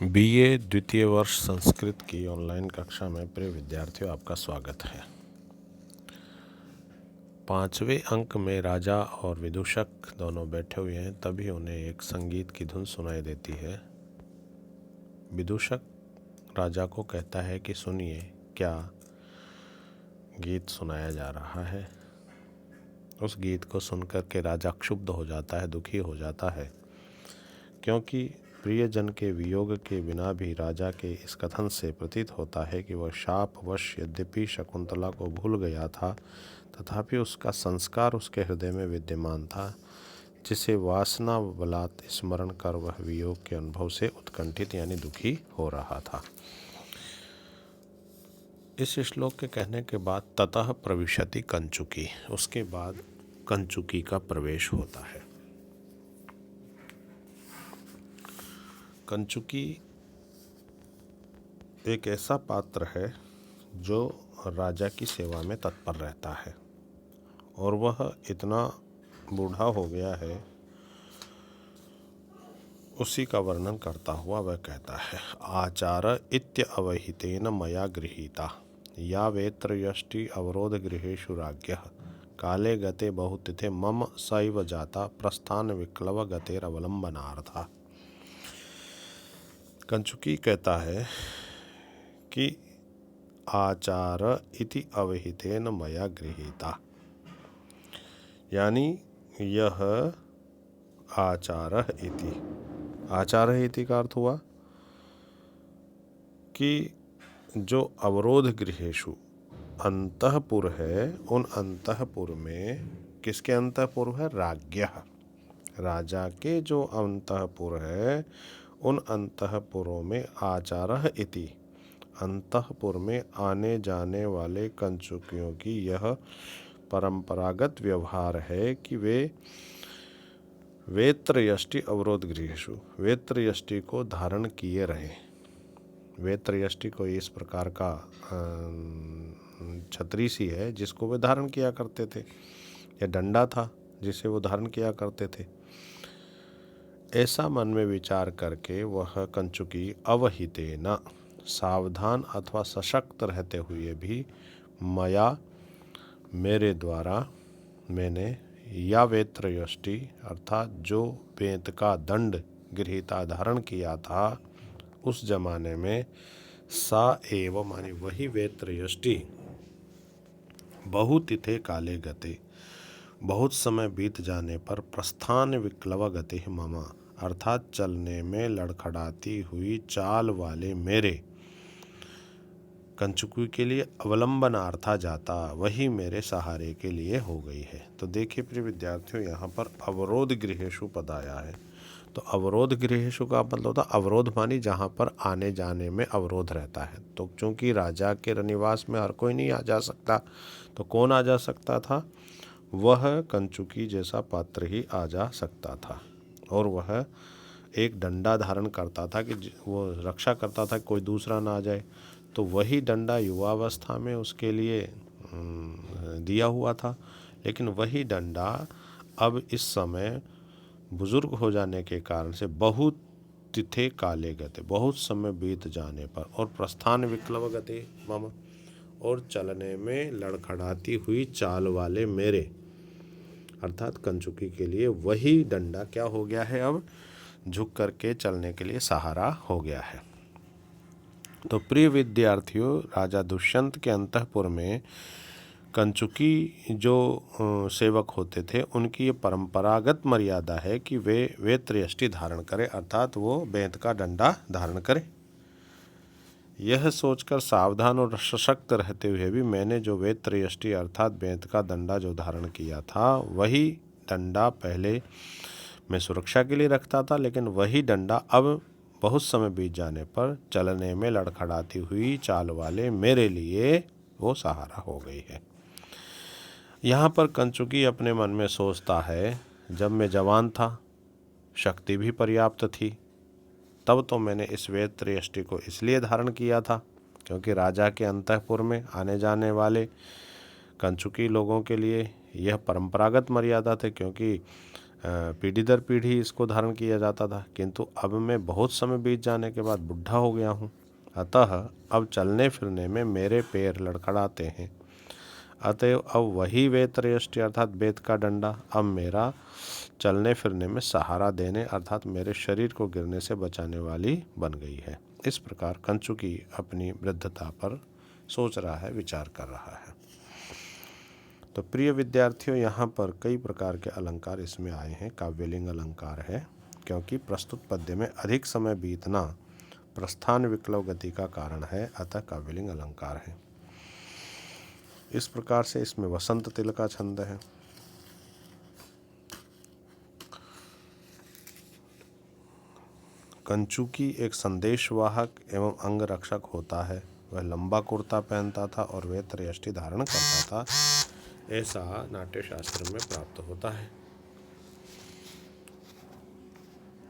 BA द्वितीय वर्ष संस्कृत की ऑनलाइन कक्षा में प्रिय विद्यार्थियों, आपका स्वागत है। 5वें अंक में राजा और विदूषक दोनों बैठे हुए हैं, तभी उन्हें एक संगीत की धुन सुनाई देती है। विदूषक राजा को कहता है कि सुनिए, क्या गीत सुनाया जा रहा है। उस गीत को सुनकर के राजा क्षुब्ध हो जाता है, दुखी हो जाता है, क्योंकि प्रियजन के वियोग के बिना भी राजा के इस कथन से प्रतीत होता है कि वह शापवश यद्यपि शकुंतला को भूल गया था, तथापि उसका संस्कार उसके हृदय में विद्यमान था, जिसे वासना बलात् स्मरण कर वह वियोग के अनुभव से उत्कंठित यानी दुखी हो रहा था। इस श्लोक के कहने के बाद ततः प्रविशति कंचुकी, उसके बाद कंचुकी का प्रवेश होता है। कंचुकी एक ऐसा पात्र है जो राजा की सेवा में तत्पर रहता है, और वह इतना बूढ़ा हो गया है। उसी का वर्णन करता हुआ वह कहता है, आचार इत्य अवहितेन मया गृहीता या वेत्र यष्टि अवरोध गृहेषु राज्ञः काले गते बहुतिथे मम सैव जाता प्रस्थान विक्लव गतेर अवलंबनार्था। कंचुकी कहता है कि आचार इति अवहितेन मया गृहीता, यानी यह आचार इति का अर्थ हुआ कि जो अवरोध गृहेषु अंतःपुर है, उन अंतःपुर में किसके अंतःपुर है? राज्ञः, राजा के जो अंतःपुर है, उन अंतःपुरों में आचारः इति, अंतःपुर में आने जाने वाले कंचुकियों की यह परंपरागत व्यवहार है कि वे वेत्र यष्टि अवरोध गृहेषु, वेत्र यष्टि को धारण किए रहें। वेत्र यष्टि को इस प्रकार का छतरी सी है जिसको वे धारण किया करते थे, या डंडा था जिसे वो धारण किया करते थे। ऐसा मन में विचार करके वह कंचुकी अवहितेन, सावधान अथवा सशक्त रहते हुए भी, मया मेरे द्वारा, मैंने, या वेत्र यष्टि अर्थात जो बेंत का दंड गृहीता धारण किया था उस जमाने में, सा एव माने वही वेत्र यष्टि, बहुतिथे काले गते, बहुत समय बीत जाने पर, प्रस्थान विक्लव गते मम अर्थात चलने में लड़खड़ाती हुई चाल वाले मेरे, कंचुकी के लिए अवलंबनार्था जाता, वही मेरे सहारे के लिए हो गई है। तो देखिए प्रिय विद्यार्थियों, यहाँ पर अवरोध गृहेषु पद आया है। तो अवरोध गृहेषु का मतलब होता अवरोध मानी जहाँ पर आने जाने में अवरोध रहता है। तो चूंकि राजा के निवास में हर कोई नहीं आ जा सकता, तो कौन आ जा सकता था? वह कंचुकी जैसा पात्र ही आ जा सकता था, और वह एक डंडा धारण करता था कि वो रक्षा करता था कि कोई दूसरा ना आ जाए। तो वही डंडा युवावस्था में उसके लिए दिया हुआ था, लेकिन वही डंडा अब इस समय बुजुर्ग हो जाने के कारण से बहुत तिथे काले गते, बहुत समय बीत जाने पर, और प्रस्थान विक्लव गते मम, और चलने में लड़खड़ाती हुई चाल वाले मेरे, अर्थात कंचुकी के लिए वही डंडा क्या हो गया है? अब झुक करके चलने के लिए सहारा हो गया है। तो प्रिय विद्यार्थियों, राजा दुष्यंत के अंतःपुर में कंचुकी जो सेवक होते थे, उनकी ये परंपरागत मर्यादा है कि वे वेत्र यष्टि धारण करें, अर्थात वो बेंत का डंडा धारण करें। यह सोचकर सावधान और सशक्त रहते हुए भी मैंने जो वेत्र यष्टि अर्थात बेंत का डंडा जो धारण किया था, वही डंडा पहले मैं सुरक्षा के लिए रखता था, लेकिन वही डंडा अब बहुत समय बीत जाने पर चलने में लड़खड़ाती हुई चाल वाले मेरे लिए वो सहारा हो गई है। यहाँ पर कंचुकी अपने मन में सोचता है, जब मैं जवान था, शक्ति भी पर्याप्त थी, तब तो मैंने इस वेत्र यष्टि को इसलिए धारण किया था क्योंकि राजा के अंतःपुर में आने जाने वाले कंचुकी लोगों के लिए यह परंपरागत मर्यादा थे, क्योंकि पीढ़ी दर पीढ़ी इसको धारण किया जाता था, किंतु अब मैं बहुत समय बीत जाने के बाद बुढ़ा हो गया हूँ, अतः अब चलने फिरने में मेरे पैर लड़खड़ाते हैं। अतएव अब वही वेत्रयष्टि अर्थात वेद का डंडा अब मेरा चलने फिरने में सहारा देने अर्थात मेरे शरीर को गिरने से बचाने वाली बन गई है। इस प्रकार कंचुकी अपनी वृद्धता पर सोच रहा है, विचार कर रहा है। तो प्रिय विद्यार्थियों, यहाँ पर कई प्रकार के अलंकार इसमें आए हैं। काव्यलिंग अलंकार है, क्योंकि प्रस्तुत पद्य में अधिक समय बीतना प्रस्थान विक्लव गति का कारण है, अतः काव्यलिंग अलंकार है। इस प्रकार से इसमें वसंत तिल का छंद है। कंचुकी एक संदेशवाहक एवं अंगरक्षक होता है। वह लंबा कुर्ता पहनता था और वह त्रयष्टि धारण करता था, ऐसा नाट्यशास्त्र में प्राप्त होता है।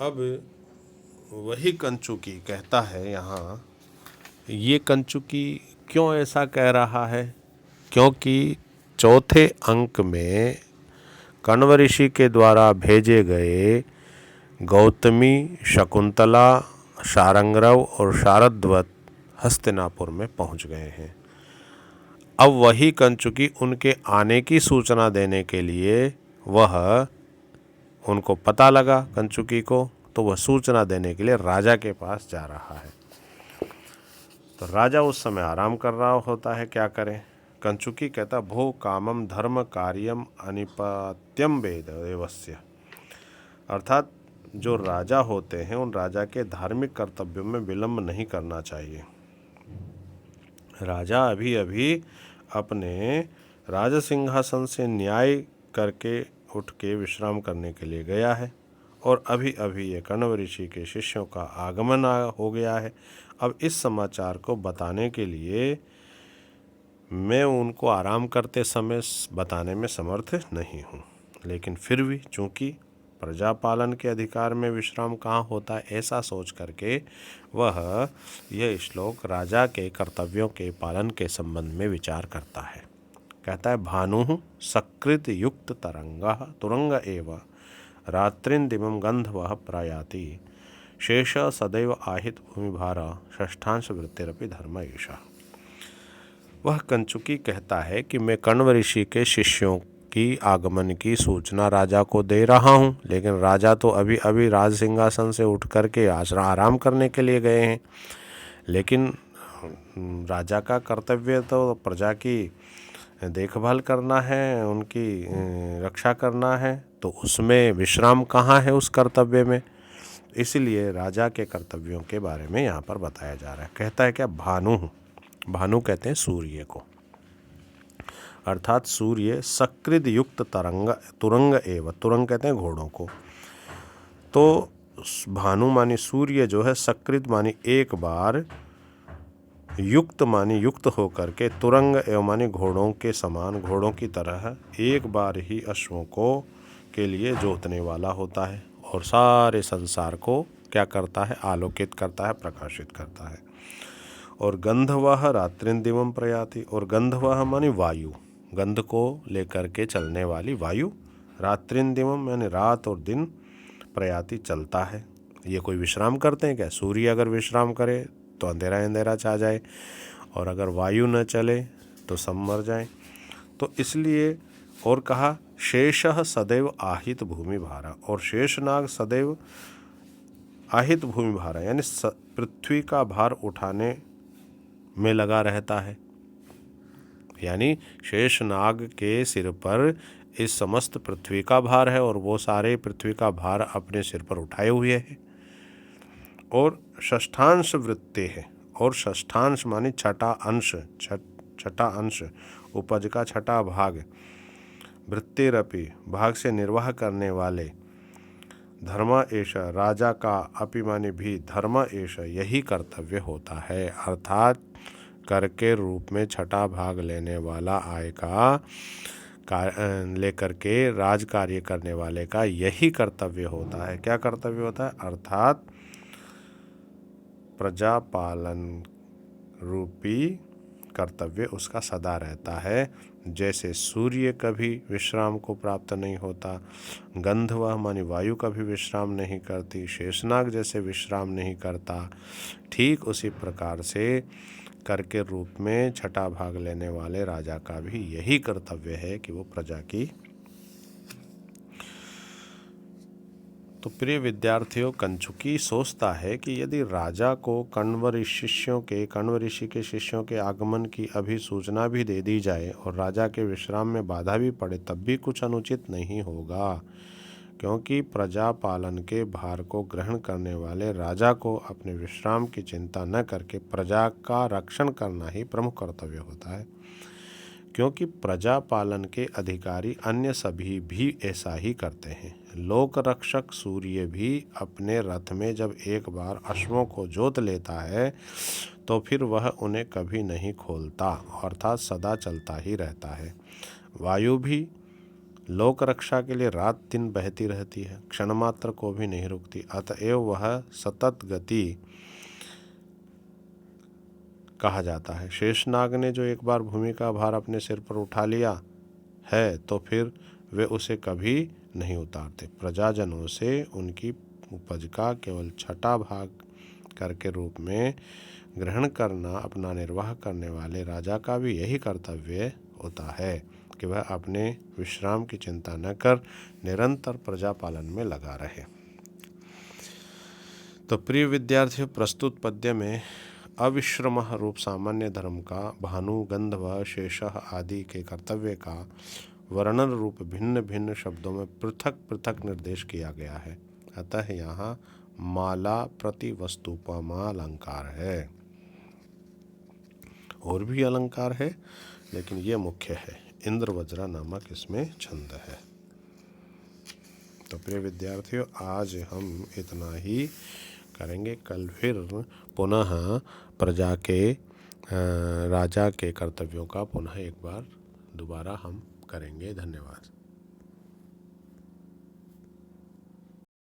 अब वही कंचुकी कहता है यहाँ, ये कंचुकी क्यों ऐसा कह रहा है? क्योंकि चौथे अंक में कण्व ऋषि के द्वारा भेजे गए गौतमी, शकुंतला, शारंगरव और शारद्वत हस्तिनापुर में पहुंच गए हैं। अब वही कंचुकी उनके आने की सूचना देने के लिए, वह उनको पता लगा कंचुकी को, तो वह सूचना देने के लिए राजा के पास जा रहा है। तो राजा उस समय आराम कर रहा होता है, क्या करें? कंचुकी कहता, भो कामम धर्म कार्यम अनिपत्यम वेद देवस्य, अर्थात जो राजा होते हैं उन राजा के धार्मिक कर्तव्यों में विलंब नहीं करना चाहिए। राजा अभी अभी अपने राज सिंहासन से न्याय करके उठ के विश्राम करने के लिए गया है, और अभी अभी ये कण्व ऋषि के शिष्यों का आगमन हो गया है। अब इस समाचार को बताने के लिए मैं उनको आराम करते समय बताने में समर्थ नहीं हूँ, लेकिन फिर भी चूँकि प्रजापालन के अधिकार में विश्राम कहाँ होता है, ऐसा सोच करके वह यह श्लोक राजा के कर्तव्यों के पालन के संबंध में विचार करता है। कहता है, भानु सकृत युक्त तुरंग एव रात्रिंदिमं गंधवः प्रयाति शेष सदैव आहित भूमिभारा षष्ठांश वृत्तिरपि धर्म एषः। वह कंचुकी कहता है कि मैं कण्व ऋषि के शिष्यों की आगमन की सूचना राजा को दे रहा हूँ, लेकिन राजा तो अभी अभी राज सिंहासन से उठ करके आराम करने के लिए गए हैं। लेकिन राजा का कर्तव्य तो प्रजा की देखभाल करना है, उनकी रक्षा करना है, तो उसमें विश्राम कहाँ है उस कर्तव्य में? इसलिए राजा के कर्तव्यों के बारे में यहाँ पर बताया जा रहा है। कहता है क्या, भानु कहते हैं सूर्य को, अर्थात सूर्य सकृत युक्त तुरंग एवं, तुरंग कहते हैं घोड़ों को। तो भानु मानी सूर्य जो है, सकृत मानी एक बार, युक्त मानी युक्त होकर के, तुरंग एवं मानी घोड़ों के समान, घोड़ों की तरह एक बार ही अश्वों को के लिए जोतने वाला होता है, और सारे संसार को क्या करता है? आलोकित करता है, प्रकाशित करता है। और गंधवह रात्रिंदिवम प्रयाति, और गंधवह मानी वायु, गंध को लेकर के चलने वाली वायु, रात्रिंदिवम यानी रात और दिन, प्रयाति चलता है। ये कोई विश्राम करते हैं क्या? सूर्य अगर विश्राम करे तो अंधेरा अंधेरा छा जाए, और अगर वायु न चले तो सब मर जाए। तो इसलिए और कहा, शेषः सदैव आहित भूमि भारा, और शेषनाग सदैव आहित भूमि भारा यानी पृथ्वी का भार उठाने में लगा रहता है। यानी शेषनाग के सिर पर इस समस्त पृथ्वी का भार है, और वो सारे पृथ्वी का भार अपने सिर पर उठाए हुए हैं। और षष्ठांश वृत्ति है, और षष्ठांश मानी छठा अंश, छठा अंश, उपज का छठा भाग, वृत्तिरपि भाग से निर्वाह करने वाले, धर्म एष राजा का, अपि मानी भी, धर्म एष यही कर्तव्य होता है, अर्थात कर के रूप में छठा भाग लेने वाला आय का लेकर के राज कार्य करने वाले का यही कर्तव्य होता है। क्या कर्तव्य होता है? अर्थात प्रजा पालन रूपी कर्तव्य उसका सदा रहता है। जैसे सूर्य कभी विश्राम को प्राप्त नहीं होता, गंधर्व मानी वायु कभी विश्राम नहीं करती, शेषनाग जैसे विश्राम नहीं करता, ठीक उसी प्रकार से कर के रूप में छठा भाग लेने वाले राजा का भी यही कर्तव्य है कि वो प्रजा की। तो प्रिय विद्यार्थियों, कंचुकी सोचता है कि यदि राजा को कण्व ऋषि के शिष्यों के आगमन की अभी सूचना भी दे दी जाए और राजा के विश्राम में बाधा भी पड़े तब भी कुछ अनुचित नहीं होगा, क्योंकि प्रजा पालन के भार को ग्रहण करने वाले राजा को अपने विश्राम की चिंता न करके प्रजा का रक्षण करना ही प्रमुख कर्तव्य होता है। क्योंकि प्रजा पालन के अधिकारी अन्य सभी भी ऐसा ही करते हैं। लोक रक्षक सूर्य भी अपने रथ में जब एक बार अश्वों को जोत लेता है तो फिर वह उन्हें कभी नहीं खोलता, अर्थात सदा चलता ही रहता है। वायु भी लोक रक्षा के लिए रात दिन बहती रहती है, क्षण मात्र को भी नहीं रुकती, अतएव वह सतत गति कहा जाता है। शेषनाग ने जो एक बार भूमि का भार अपने सिर पर उठा लिया है तो फिर वे उसे कभी नहीं उतारते। प्रजाजनों से उनकी उपज का केवल छठा भाग कर के रूप में ग्रहण करना अपना निर्वाह करने वाले राजा का भी यही कर्तव्य होता है कि वह अपने विश्राम की चिंता न कर निरंतर प्रजा पालन में लगा रहे। तो प्रिय विद्यार्थियों, प्रस्तुत पद्य में अविश्रम रूप सामान्य धर्म का भानु, गंधर्व, शेषः आदि के कर्तव्य का वर्णन रूप भिन्न भिन्न शब्दों में पृथक पृथक निर्देश किया गया है। अतः यहाँ माला प्रति वस्तुपमा अलंकार है। और भी अलंकार है लेकिन ये मुख्य है। इंद्रवज्रा नामक इसमें छंद है। तो प्रिय विद्यार्थियों, आज हम इतना ही करेंगे। कल फिर पुनः प्रजा के राजा के कर्तव्यों का पुनः एक बार दोबारा हम करेंगे। धन्यवाद।